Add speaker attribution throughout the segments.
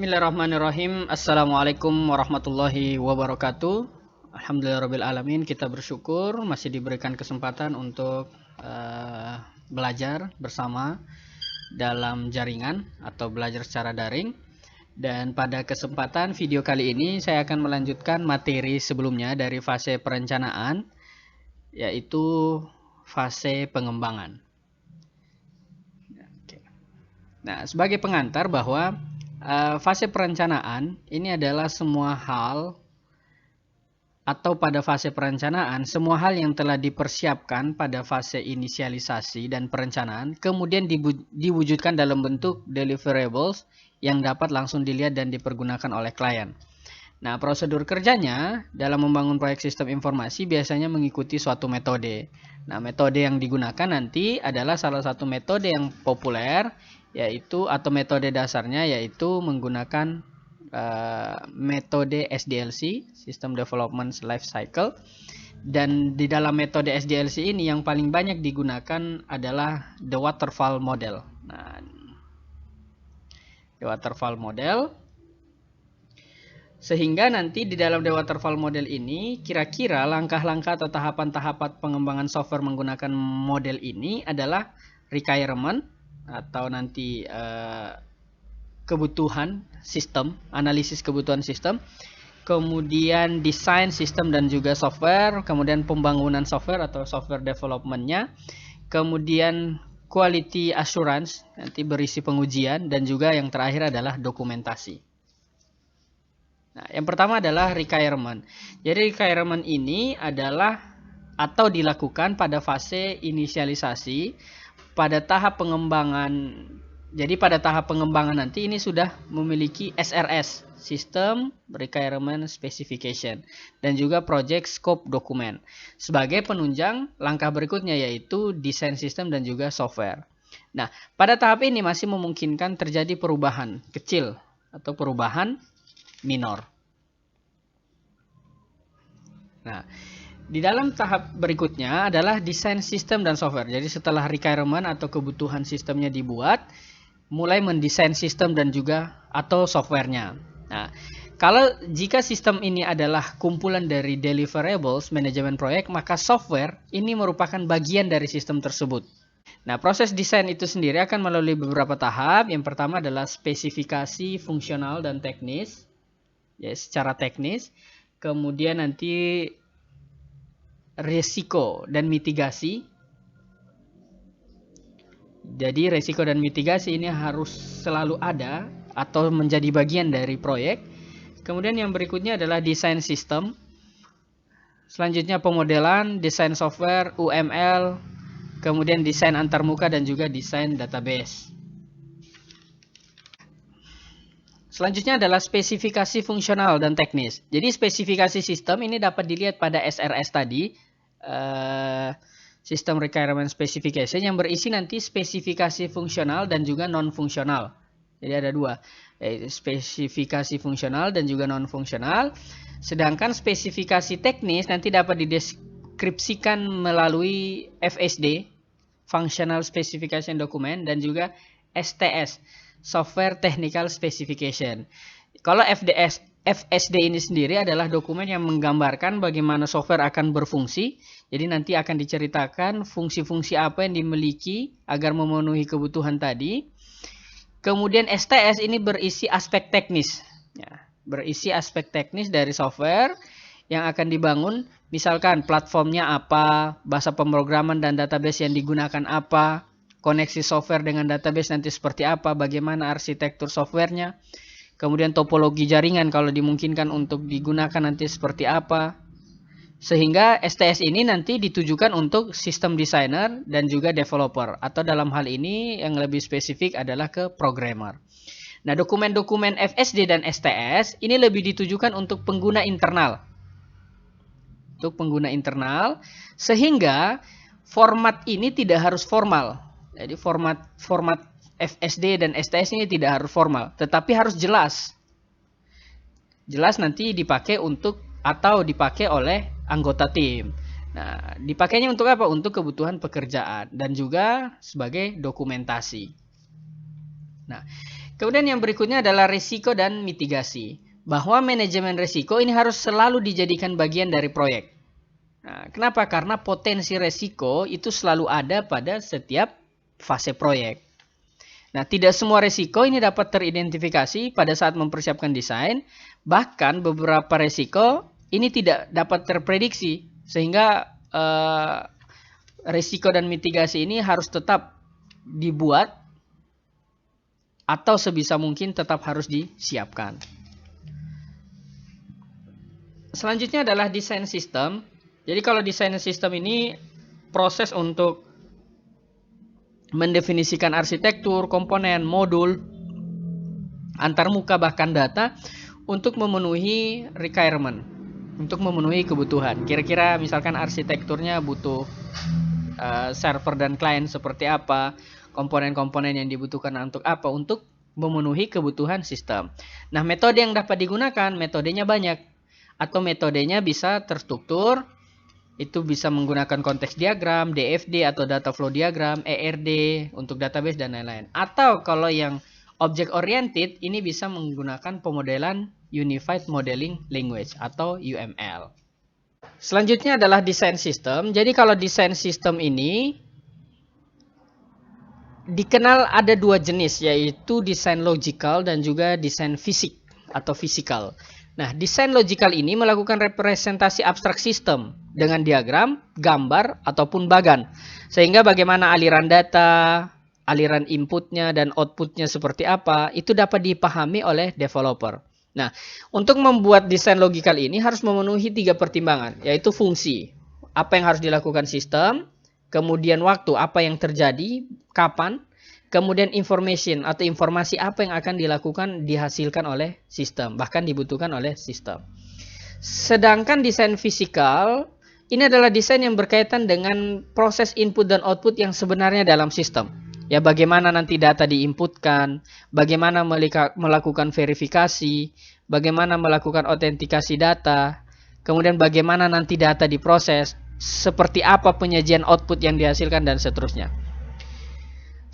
Speaker 1: Bismillahirrahmanirrahim. Assalamualaikum warahmatullahi wabarakatuh. Alhamdulillahirrabbilalamin. Kita bersyukur masih diberikan kesempatan untuk belajar bersama dalam jaringan atau belajar secara daring. Dan pada kesempatan video kali ini saya akan melanjutkan materi sebelumnya dari fase perencanaan, yaitu fase pengembangan. Nah, sebagai pengantar bahwa fase perencanaan ini adalah semua hal atau pada fase perencanaan semua hal yang telah dipersiapkan pada fase inisialisasi dan perencanaan kemudian diwujudkan dalam bentuk deliverables yang dapat langsung dilihat dan dipergunakan oleh klien. Nah, prosedur kerjanya dalam membangun proyek sistem informasi biasanya mengikuti suatu metode. Nah, metode yang digunakan nanti adalah salah satu metode yang populer, yaitu atau metode dasarnya yaitu menggunakan metode SDLC, System Development Life Cycle. Dan di dalam metode SDLC ini yang paling banyak digunakan adalah the waterfall model. Nah, the waterfall model, sehingga nanti di dalam the waterfall model ini kira-kira langkah-langkah atau tahapan-tahapan pengembangan software menggunakan model ini adalah requirement atau nanti kebutuhan sistem, analisis kebutuhan sistem, kemudian desain sistem dan juga software, kemudian pembangunan software atau software development-nya, kemudian quality assurance, nanti berisi pengujian, dan juga yang terakhir adalah dokumentasi. Nah, yang pertama adalah requirement. Jadi requirement ini adalah atau dilakukan pada fase inisialisasi pada tahap pengembangan. Jadi pada tahap pengembangan nanti ini sudah memiliki SRS, System Requirement Specification, dan juga Project Scope Document. Sebagai penunjang langkah berikutnya yaitu desain sistem dan juga software. Nah, pada tahap ini masih memungkinkan terjadi perubahan kecil atau perubahan minor. Nah, di dalam tahap berikutnya adalah desain sistem dan software. Jadi setelah requirement atau kebutuhan sistemnya dibuat, mulai mendesain sistem dan juga atau softwarenya. Nah, kalau jika sistem ini adalah kumpulan dari deliverables manajemen proyek, maka software ini merupakan bagian dari sistem tersebut. Nah, proses desain itu sendiri akan melalui beberapa tahap. Yang pertama adalah spesifikasi fungsional dan teknis, ya, secara teknis. Kemudian nanti risiko dan mitigasi. Jadi risiko dan mitigasi ini harus selalu ada atau menjadi bagian dari proyek. Kemudian yang berikutnya adalah desain sistem. Selanjutnya pemodelan, desain software, UML, kemudian desain antarmuka dan juga desain database. Selanjutnya adalah spesifikasi fungsional dan teknis. Jadi spesifikasi sistem ini dapat dilihat pada SRS tadi, System Requirement Specification, yang berisi nanti spesifikasi fungsional dan juga non-fungsional. Jadi ada dua, spesifikasi fungsional dan juga non-fungsional. Sedangkan spesifikasi teknis nanti dapat dideskripsikan melalui FSD, Functional Specification Document, dan juga STS, Software Technical Specification. Kalau FSD ini sendiri adalah dokumen yang menggambarkan bagaimana software akan berfungsi. Jadi nanti akan diceritakan fungsi-fungsi apa yang dimiliki agar memenuhi kebutuhan tadi. Kemudian STS ini berisi aspek teknis, ya, berisi aspek teknis dari software yang akan dibangun. Misalkan platformnya apa, bahasa pemrograman dan database yang digunakan apa, koneksi software dengan database nanti seperti apa, bagaimana arsitektur softwarenya, kemudian topologi jaringan kalau dimungkinkan untuk digunakan nanti seperti apa. Sehingga STS ini nanti ditujukan untuk sistem designer dan juga developer, atau dalam hal ini yang lebih spesifik adalah ke programmer. Nah, dokumen-dokumen FSD dan STS ini lebih ditujukan untuk pengguna internal. Untuk pengguna internal, sehingga format ini tidak harus formal. Jadi format FSD dan STS ini tidak harus formal, tetapi harus jelas. Jelas nanti dipakai untuk atau dipakai oleh anggota tim. Nah, dipakainya untuk apa? Untuk kebutuhan pekerjaan dan juga sebagai dokumentasi. Nah, Kemudian yang berikutnya adalah risiko dan mitigasi. Bahwa manajemen risiko ini harus selalu dijadikan bagian dari proyek. Nah, kenapa? Karena potensi risiko itu selalu ada pada setiap fase proyek. Nah, tidak semua risiko ini dapat teridentifikasi pada saat mempersiapkan desain. Bahkan beberapa risiko ini tidak dapat terprediksi. Sehingga risiko dan mitigasi ini harus tetap dibuat atau sebisa mungkin tetap harus disiapkan. Selanjutnya adalah desain sistem. Jadi kalau desain sistem ini proses untuk mendefinisikan arsitektur, komponen, modul, antarmuka bahkan data untuk memenuhi requirement, untuk memenuhi kebutuhan. Kira-kira misalkan arsitekturnya butuh server dan client seperti apa, komponen-komponen yang dibutuhkan untuk apa, untuk memenuhi kebutuhan sistem. Nah, metode yang dapat digunakan, metodenya banyak, atau metodenya bisa terstruktur, itu bisa menggunakan konteks diagram, DFD atau data flow diagram, ERD untuk database dan lain-lain. Atau kalau yang object oriented, ini bisa menggunakan pemodelan Unified Modeling Language atau UML. Selanjutnya adalah desain sistem. Jadi kalau desain sistem ini dikenal ada dua jenis, yaitu desain logical dan juga desain fisik atau physical. Nah, desain logical ini melakukan representasi abstrak sistem dengan diagram, gambar, ataupun bagan. Sehingga bagaimana aliran data, aliran inputnya, dan outputnya seperti apa, itu dapat dipahami oleh developer. Nah, untuk membuat desain logical ini harus memenuhi 3 pertimbangan, yaitu fungsi, apa yang harus dilakukan sistem, kemudian waktu, apa yang terjadi, kapan, kemudian information atau informasi apa yang akan dihasilkan oleh sistem, bahkan dibutuhkan oleh sistem. Sedangkan desain fisikal, ini adalah desain yang berkaitan dengan proses input dan output yang sebenarnya dalam sistem. Ya, bagaimana nanti data diinputkan, bagaimana melakukan verifikasi, bagaimana melakukan autentikasi data, kemudian bagaimana nanti data diproses, seperti apa penyajian output yang dihasilkan, dan seterusnya.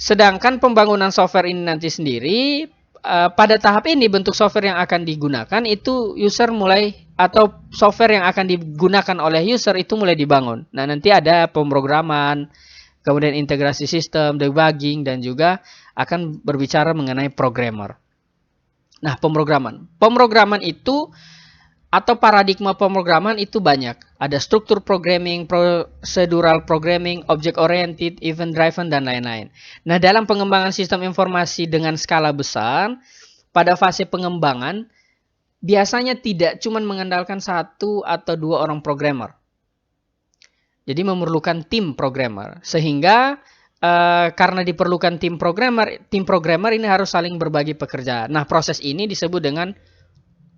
Speaker 1: Sedangkan pembangunan software ini nanti sendiri, pada tahap ini bentuk software yang akan digunakan itu user mulai, atau software yang akan digunakan oleh user itu mulai dibangun. Nah, nanti ada pemrograman, kemudian integrasi sistem, debugging, dan juga akan berbicara mengenai programmer. Nah, pemrograman itu atau paradigma pemrograman itu banyak. Ada struktur programming, procedural programming, object oriented, event driven, dan lain-lain. Nah, dalam pengembangan sistem informasi dengan skala besar, pada fase pengembangan, biasanya tidak cuma mengandalkan 1 atau 2 orang programmer. Jadi memerlukan tim programmer. Sehingga karena diperlukan tim programmer ini harus saling berbagi pekerjaan. Nah, proses ini disebut dengan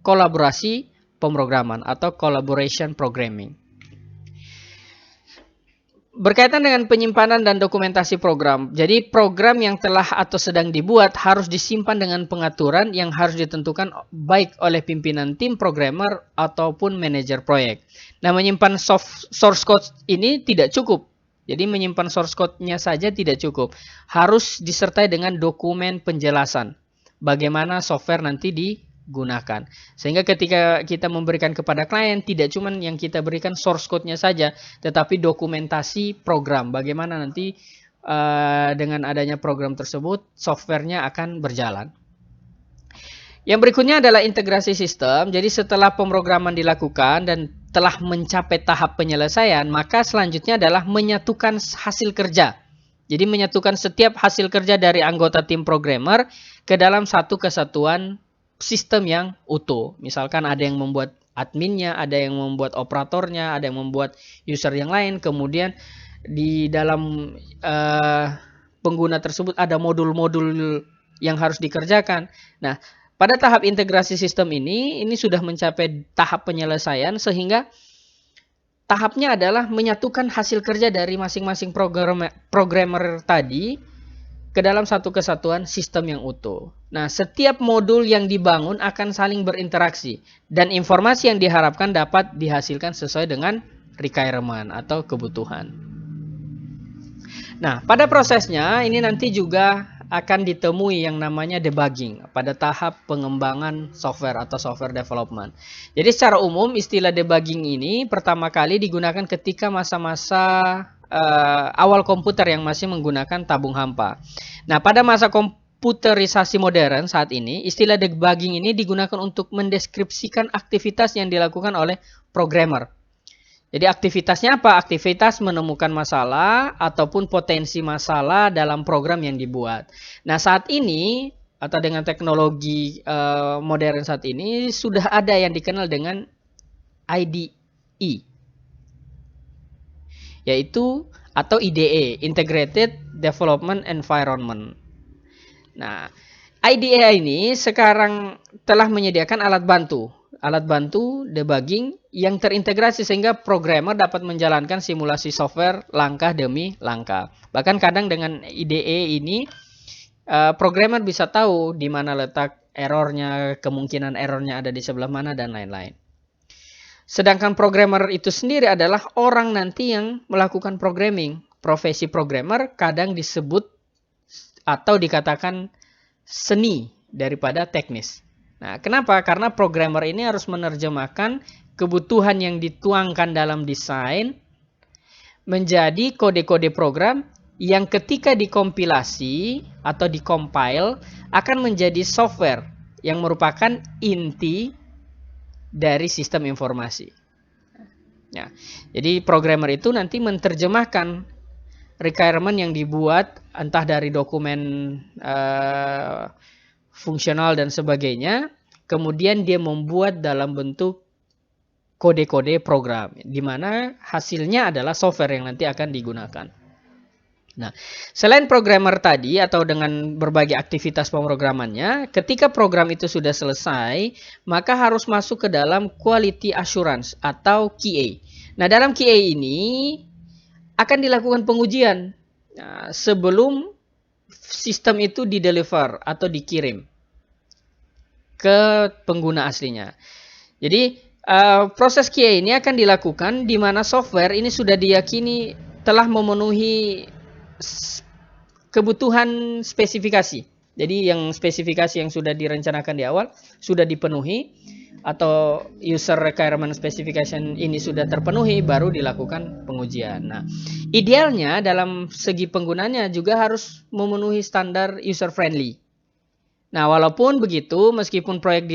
Speaker 1: kolaborasi pemrograman atau collaboration programming. Berkaitan dengan penyimpanan dan dokumentasi program. Jadi program yang telah atau sedang dibuat harus disimpan dengan pengaturan yang harus ditentukan baik oleh pimpinan tim programmer ataupun manajer proyek. Nah, menyimpan source code ini tidak cukup. Jadi menyimpan source code-nya saja tidak cukup. Harus disertai dengan dokumen penjelasan bagaimana software nanti digunakan. Sehingga ketika kita memberikan kepada klien, tidak cuma yang kita berikan source code-nya saja, tetapi dokumentasi program. Bagaimana nanti dengan adanya program tersebut, software-nya akan berjalan. Yang berikutnya adalah integrasi sistem. Jadi setelah pemrograman dilakukan dan telah mencapai tahap penyelesaian, maka selanjutnya adalah menyatukan hasil kerja. Jadi menyatukan setiap hasil kerja dari anggota tim programmer ke dalam satu kesatuan sistem yang utuh. Misalkan ada yang membuat adminnya, ada yang membuat operatornya, ada yang membuat user yang lain. Kemudian di dalam pengguna tersebut ada modul-modul yang harus dikerjakan. Nah, pada tahap integrasi sistem ini sudah mencapai tahap penyelesaian, sehingga tahapnya adalah menyatukan hasil kerja dari masing-masing programmer tadi ke dalam satu kesatuan sistem yang utuh. Nah, setiap modul yang dibangun akan saling berinteraksi dan informasi yang diharapkan dapat dihasilkan sesuai dengan requirement atau kebutuhan. Nah, pada prosesnya ini nanti juga akan ditemui yang namanya debugging pada tahap pengembangan software atau software development. Jadi secara umum istilah debugging ini pertama kali digunakan ketika masa-masa awal komputer yang masih menggunakan tabung hampa. Nah, pada masa komputerisasi modern saat ini, istilah debugging ini digunakan untuk mendeskripsikan aktivitas yang dilakukan oleh programmer. Jadi aktivitasnya apa? Aktivitas menemukan masalah ataupun potensi masalah dalam program yang dibuat. Nah, saat ini atau dengan teknologi modern saat ini sudah ada yang dikenal dengan IDE, yaitu atau IDE, Integrated Development Environment. Nah, IDE ini sekarang telah menyediakan alat bantu debugging yang terintegrasi sehingga programmer dapat menjalankan simulasi software langkah demi langkah. Bahkan kadang dengan IDE ini programmer bisa tahu di mana letak errornya, kemungkinan errornya ada di sebelah mana dan lain-lain. Sedangkan programmer itu sendiri adalah orang nanti yang melakukan programming. Profesi programmer kadang disebut atau dikatakan seni daripada teknis. Nah, kenapa? Karena programmer ini harus menerjemahkan kebutuhan yang dituangkan dalam desain menjadi kode-kode program yang ketika dikompilasi atau dikompile akan menjadi software yang merupakan inti dari sistem informasi. Ya, jadi programmer itu nanti menerjemahkan requirement yang dibuat entah dari dokumen fungsional dan sebagainya, kemudian dia membuat dalam bentuk kode-kode program, di mana hasilnya adalah software yang nanti akan digunakan. Nah, selain programmer tadi atau dengan berbagai aktivitas pemrogramannya, ketika program itu sudah selesai, maka harus masuk ke dalam quality assurance atau QA. Nah, dalam QA ini akan dilakukan pengujian sebelum sistem itu dideliver atau dikirim ke pengguna aslinya. Jadi proses QA ini akan dilakukan di mana software ini sudah diyakini telah memenuhi kebutuhan spesifikasi. Jadi yang spesifikasi yang sudah direncanakan di awal sudah dipenuhi atau user requirement specification ini sudah terpenuhi, baru dilakukan pengujian. Nah, idealnya dalam segi penggunanya juga harus memenuhi standar user friendly. Nah, walaupun begitu, meskipun proyek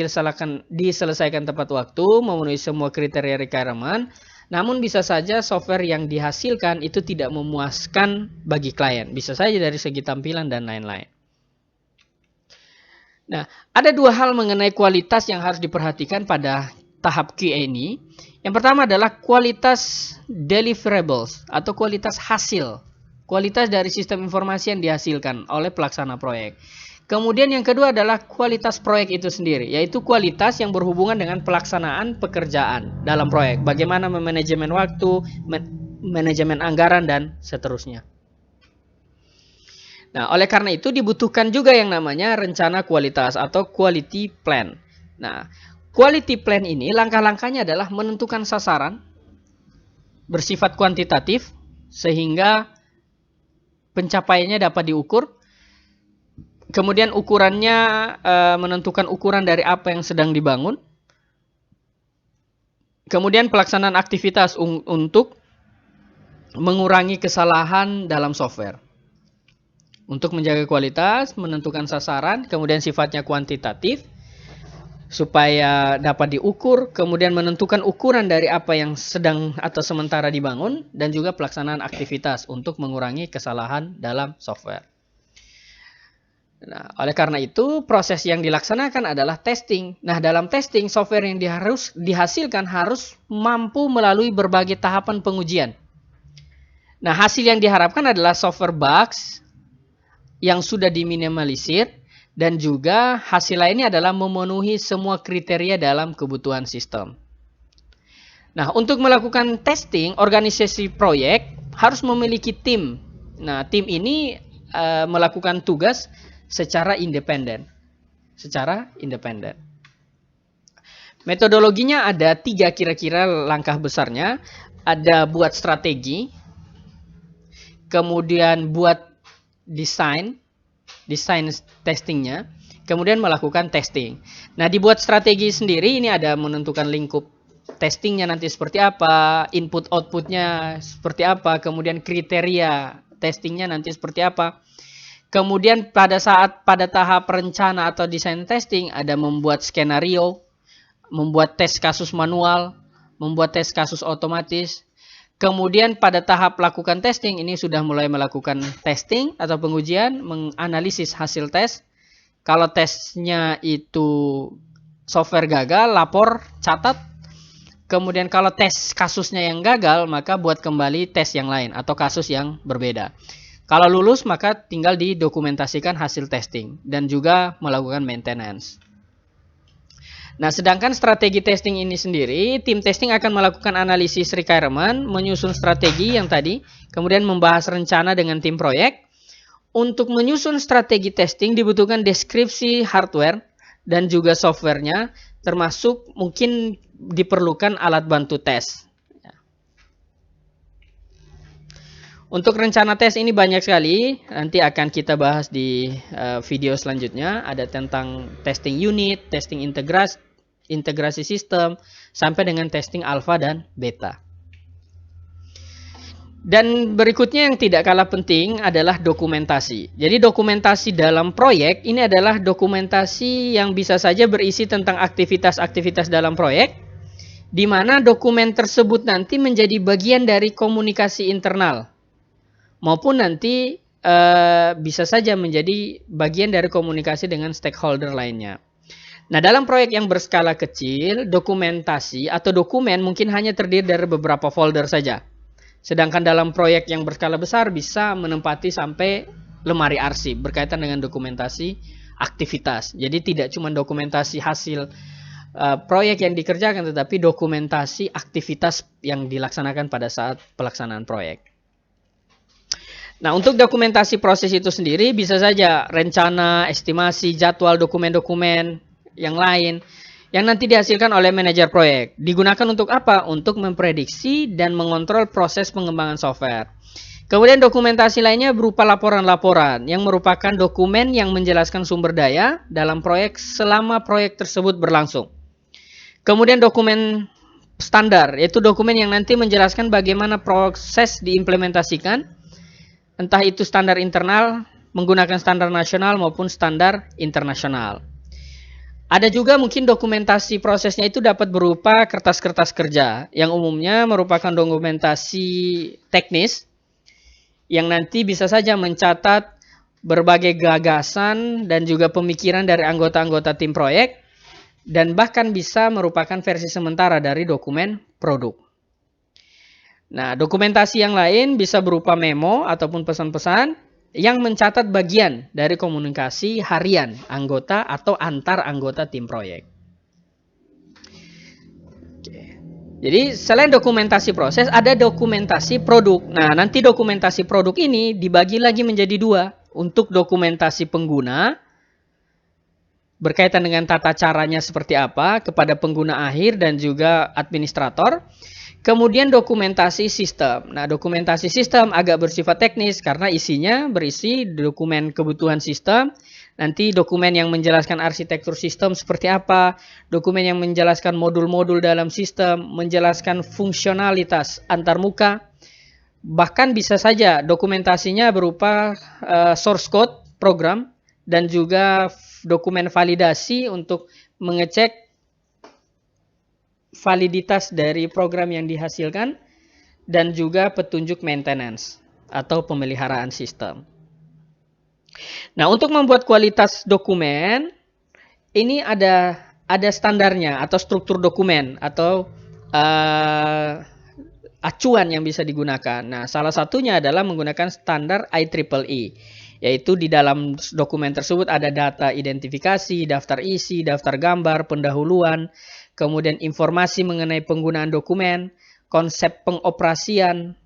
Speaker 1: diselesaikan tepat waktu, memenuhi semua kriteria requirement, namun bisa saja software yang dihasilkan itu tidak memuaskan bagi klien. Bisa saja dari segi tampilan dan lain-lain. Nah, ada dua hal mengenai kualitas yang harus diperhatikan pada tahap QA ini. Yang pertama adalah kualitas deliverables atau kualitas hasil. Kualitas dari sistem informasi yang dihasilkan oleh pelaksana proyek. Kemudian yang kedua adalah kualitas proyek itu sendiri, yaitu kualitas yang berhubungan dengan pelaksanaan pekerjaan dalam proyek. Bagaimana memanajemen waktu, manajemen anggaran, dan seterusnya. Nah, oleh karena itu dibutuhkan juga yang namanya rencana kualitas atau quality plan. Nah, quality plan ini langkah-langkahnya adalah menentukan sasaran bersifat kuantitatif sehingga pencapaiannya dapat diukur. Kemudian ukurannya menentukan ukuran dari apa yang sedang dibangun. Kemudian pelaksanaan aktivitas untuk mengurangi kesalahan dalam software. Untuk menjaga kualitas, menentukan sasaran, kemudian sifatnya kuantitatif supaya dapat diukur, kemudian menentukan ukuran dari apa yang sedang atau sementara dibangun, dan juga pelaksanaan aktivitas untuk mengurangi kesalahan dalam software. Nah, oleh karena itu, proses yang dilaksanakan adalah testing. Nah, dalam testing, software yang dihasilkan harus mampu melalui berbagai tahapan pengujian. Nah, hasil yang diharapkan adalah software bugs yang sudah diminimalisir, dan juga hasil lainnya adalah memenuhi semua kriteria dalam kebutuhan sistem. Nah, untuk melakukan testing, organisasi proyek harus memiliki tim. Nah, tim ini melakukan tugas secara independen. Metodologinya ada 3 kira-kira langkah besarnya. Ada buat strategi, kemudian buat desain, desain testingnya, kemudian melakukan testing. Nah, dibuat strategi sendiri, ini ada menentukan lingkup testingnya nanti seperti apa, input outputnya seperti apa, kemudian kriteria testingnya nanti seperti apa. Kemudian pada tahap rencana atau desain testing ada membuat skenario, membuat tes kasus manual, membuat tes kasus otomatis. Kemudian pada tahap lakukan testing ini sudah mulai melakukan testing atau pengujian, menganalisis hasil tes. Kalau tesnya itu software gagal, lapor, catat. Kemudian kalau tes kasusnya yang gagal, maka buat kembali tes yang lain atau kasus yang berbeda. Kalau lulus, maka tinggal didokumentasikan hasil testing dan juga melakukan maintenance. Nah, sedangkan strategi testing ini sendiri, tim testing akan melakukan analisis requirement, menyusun strategi yang tadi, kemudian membahas rencana dengan tim proyek. Untuk menyusun strategi testing dibutuhkan deskripsi hardware dan juga softwarenya, termasuk mungkin diperlukan alat bantu tes. Untuk rencana tes ini banyak sekali, nanti akan kita bahas di video selanjutnya. Ada tentang testing unit, testing integrasi sistem, sampai dengan testing alpha dan beta. Dan berikutnya yang tidak kalah penting adalah dokumentasi. Jadi dokumentasi dalam proyek ini adalah dokumentasi yang bisa saja berisi tentang aktivitas-aktivitas dalam proyek, di mana dokumen tersebut nanti menjadi bagian dari komunikasi internal. Maupun nanti bisa saja menjadi bagian dari komunikasi dengan stakeholder lainnya. Nah, dalam proyek yang berskala kecil, dokumentasi atau dokumen mungkin hanya terdiri dari beberapa folder saja. Sedangkan dalam proyek yang berskala besar bisa menempati sampai lemari arsip berkaitan dengan dokumentasi aktivitas. Jadi tidak cuma dokumentasi hasil proyek yang dikerjakan, tetapi dokumentasi aktivitas yang dilaksanakan pada saat pelaksanaan proyek. Nah, untuk dokumentasi proses itu sendiri bisa saja rencana, estimasi, jadwal, dokumen-dokumen yang lain yang nanti dihasilkan oleh manajer proyek. Digunakan untuk apa? Untuk memprediksi dan mengontrol proses pengembangan software. Kemudian dokumentasi lainnya berupa laporan-laporan yang merupakan dokumen yang menjelaskan sumber daya dalam proyek selama proyek tersebut berlangsung. Kemudian dokumen standar, yaitu dokumen yang nanti menjelaskan bagaimana proses diimplementasikan, entah itu standar internal, menggunakan standar nasional maupun standar internasional. Ada juga mungkin dokumentasi prosesnya itu dapat berupa kertas-kertas kerja, yang umumnya merupakan dokumentasi teknis, yang nanti bisa saja mencatat berbagai gagasan dan juga pemikiran dari anggota-anggota tim proyek, dan bahkan bisa merupakan versi sementara dari dokumen produk. Nah, dokumentasi yang lain bisa berupa memo ataupun pesan-pesan yang mencatat bagian dari komunikasi harian anggota atau antar anggota tim proyek. Jadi, selain dokumentasi proses, ada dokumentasi produk. Nah, nanti dokumentasi produk ini dibagi lagi menjadi dua. Untuk dokumentasi pengguna, berkaitan dengan tata caranya seperti apa kepada pengguna akhir dan juga administrator. Kemudian dokumentasi sistem. Nah, dokumentasi sistem agak bersifat teknis karena isinya berisi dokumen kebutuhan sistem, nanti dokumen yang menjelaskan arsitektur sistem seperti apa, dokumen yang menjelaskan modul-modul dalam sistem, menjelaskan fungsionalitas antarmuka, bahkan bisa saja dokumentasinya berupa source code program dan juga dokumen validasi untuk mengecek validitas dari program yang dihasilkan dan juga petunjuk maintenance atau pemeliharaan sistem. Nah, untuk membuat kualitas dokumen ini ada standarnya atau struktur dokumen atau acuan yang bisa digunakan. Nah, salah satunya adalah menggunakan standar IEEE, yaitu di dalam dokumen tersebut ada data identifikasi, daftar isi, daftar gambar, pendahuluan, kemudian informasi mengenai penggunaan dokumen, konsep pengoperasian,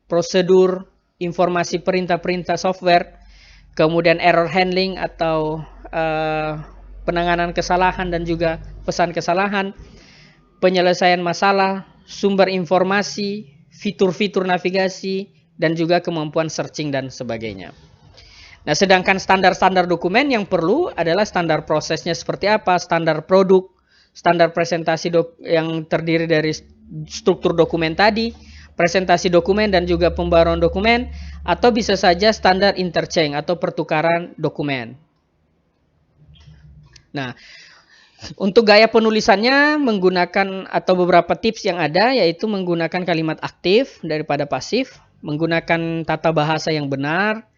Speaker 1: prosedur, informasi perintah-perintah software, kemudian error handling atau penanganan kesalahan dan juga pesan kesalahan, penyelesaian masalah, sumber informasi, fitur-fitur navigasi, dan juga kemampuan searching dan sebagainya. Nah, sedangkan standar-standar dokumen yang perlu adalah standar prosesnya seperti apa, standar produk, standar presentasi yang terdiri dari struktur dokumen tadi, presentasi dokumen dan juga pembaruan dokumen, atau bisa saja standar interchange atau pertukaran dokumen. Nah, untuk gaya penulisannya menggunakan atau beberapa tips yang ada yaitu menggunakan kalimat aktif daripada pasif, menggunakan tata bahasa yang benar,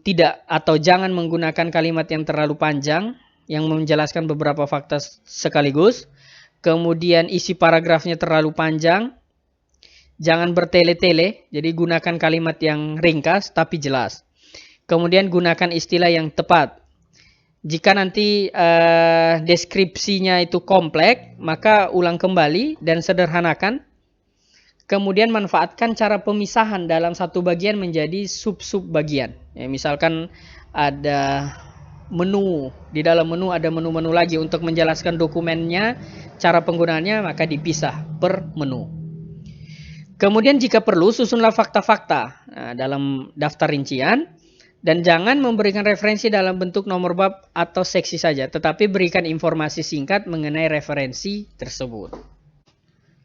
Speaker 1: tidak atau jangan menggunakan kalimat yang terlalu panjang yang menjelaskan beberapa fakta sekaligus. Kemudian isi paragrafnya terlalu panjang. Jangan bertele-tele, jadi gunakan kalimat yang ringkas tapi jelas. Kemudian gunakan istilah yang tepat. Jika nanti deskripsinya itu kompleks, maka ulang kembali dan sederhanakan. Kemudian manfaatkan cara pemisahan dalam satu bagian menjadi sub-sub bagian. Ya, misalkan ada menu, di dalam menu ada menu-menu lagi untuk menjelaskan dokumennya, cara penggunaannya, maka dipisah per menu. Kemudian jika perlu susunlah fakta-fakta dalam daftar rincian dan jangan memberikan referensi dalam bentuk nomor bab atau seksi saja, tetapi berikan informasi singkat mengenai referensi tersebut.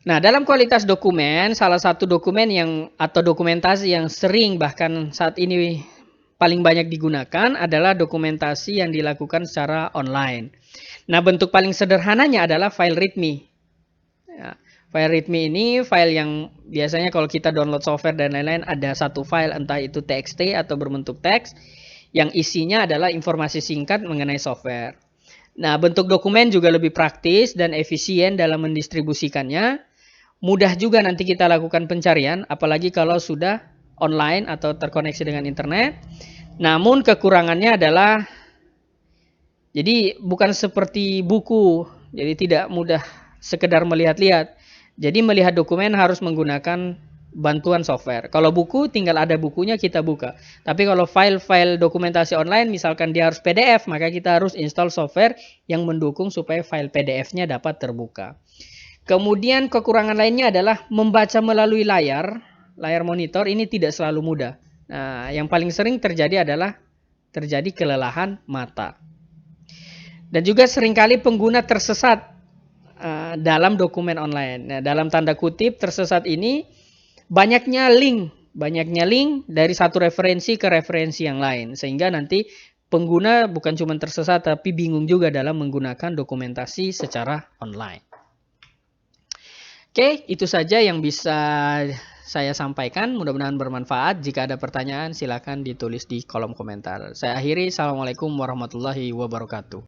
Speaker 1: Nah, dalam kualitas dokumen, salah satu dokumen atau dokumentasi yang sering bahkan saat ini paling banyak digunakan adalah dokumentasi yang dilakukan secara online. Nah, bentuk paling sederhananya adalah file readme. Ya, file readme ini file yang biasanya kalau kita download software dan lain-lain ada satu file entah itu txt atau berbentuk teks yang isinya adalah informasi singkat mengenai software. Nah, bentuk dokumen juga lebih praktis dan efisien dalam mendistribusikannya. Mudah juga nanti kita lakukan pencarian, apalagi kalau sudah online atau terkoneksi dengan internet. Namun kekurangannya adalah, jadi bukan seperti buku, jadi tidak mudah sekedar melihat-lihat. Jadi melihat dokumen harus menggunakan bantuan software. Kalau buku tinggal ada bukunya kita buka. Tapi kalau file-file dokumentasi online misalkan dia harus PDF, maka kita harus install software yang mendukung supaya file PDF-nya dapat terbuka. Kemudian kekurangan lainnya adalah membaca melalui layar monitor ini tidak selalu mudah. Nah, yang paling sering terjadi adalah terjadi kelelahan mata. Dan juga seringkali pengguna tersesat dalam dokumen online. Nah, dalam tanda kutip tersesat ini banyaknya link dari satu referensi ke referensi yang lain. Sehingga nanti pengguna bukan cuma tersesat tapi bingung juga dalam menggunakan dokumentasi secara online. Oke, itu saja yang bisa saya sampaikan. Mudah-mudahan bermanfaat. Jika ada pertanyaan, silakan ditulis di kolom komentar. Saya akhiri. Assalamualaikum warahmatullahi wabarakatuh.